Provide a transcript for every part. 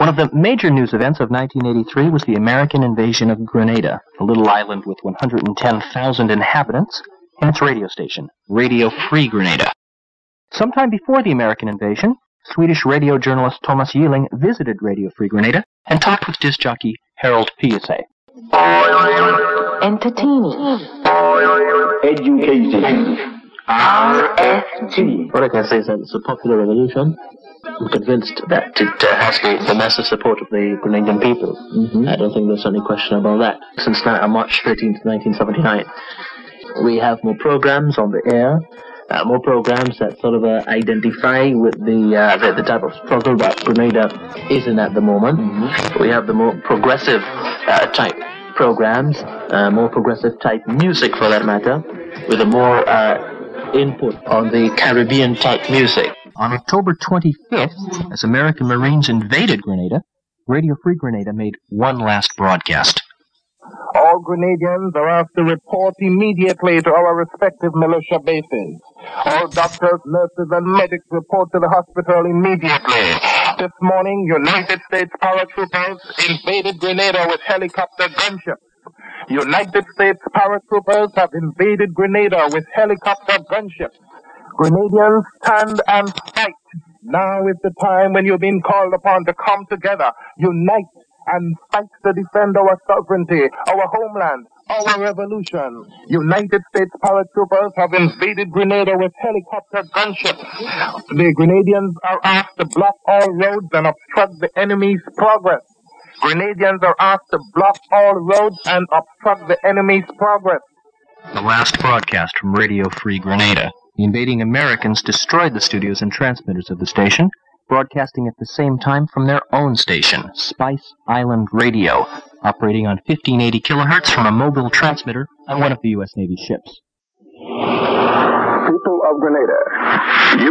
One of the major news events of 1983 was the American invasion of Grenada, a little island with 110,000 inhabitants, and its radio station, Radio Free Grenada. Sometime before the American invasion, Swedish radio journalist Thomas Gilling visited Radio Free Grenada and talked with disc jockey Harold Piese. Entertaining. Educating. RFG. What I can say is that it's a popular revolution. I'm convinced that it has the massive support of the Grenadian people. I don't think there's any question about that. Since March 13th, 1979, we have more programs on the air, more programs that sort of identify with the type of struggle that Grenada is in at the moment. We have the more progressive type programs, more progressive type music for that matter, with a more input on the Caribbean type music. On October 25th, as American Marines invaded Grenada, Radio Free Grenada made one last broadcast. All Grenadians are asked to report immediately to our respective militia bases. All doctors, nurses, and medics report to the hospital immediately. This morning, United States paratroopers invaded Grenada with helicopter gunships. United States paratroopers have invaded Grenada with helicopter gunships. Grenadians, stand and fight. Now is the time when you've been called upon to come together, unite, and fight to defend our sovereignty, our homeland, our revolution. United States paratroopers have invaded Grenada with helicopter gunships. The Grenadians are asked to block all roads and obstruct the enemy's progress. Grenadians are asked to block all roads and obstruct the enemy's progress. The last broadcast from Radio Free Grenada. The invading Americans destroyed the studios and transmitters of the station, broadcasting at the same time from their own station, Spice Island Radio, operating on 1580 kilohertz from a mobile transmitter on one of the U.S. Navy ships. People of Grenada,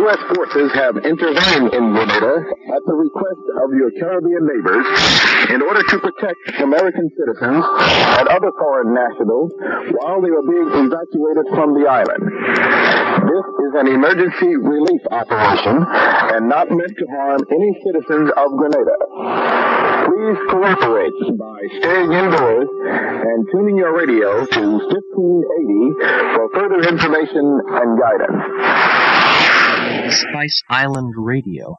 U.S. forces have intervened in Grenada at the request of your Caribbean neighbors in order to protect American citizens and other foreign nationals while they were being evacuated from the island. This is an emergency relief operation and not meant to harm any citizens of Grenada. Please cooperate by staying indoors and tuning your radio to 1580 for further information and guidance. Spice Island Radio.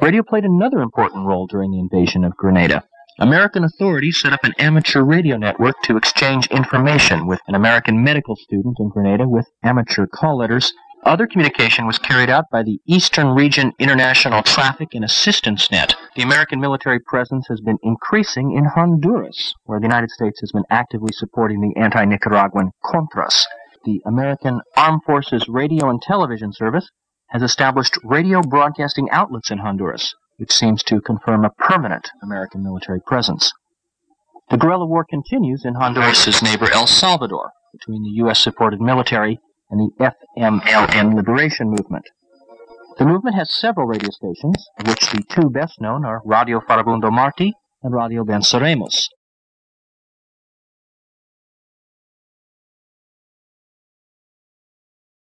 Radio played another important role during the invasion of Grenada. American authorities set up an amateur radio network to exchange information with an American medical student in Grenada with amateur call letters. Other communication was carried out by the Eastern Region International Traffic and Assistance Net. The American military presence has been increasing in Honduras, where the United States has been actively supporting the anti-Nicaraguan Contras. The American Armed Forces Radio and Television Service has established radio broadcasting outlets in Honduras, which seems to confirm a permanent American military presence. The guerrilla war continues in Honduras' neighbor El Salvador, between the U.S.-supported military and the FMLN Liberation Movement. The movement has several radio stations, of which the two best known are Radio Farabundo Marti and Radio Venceremos.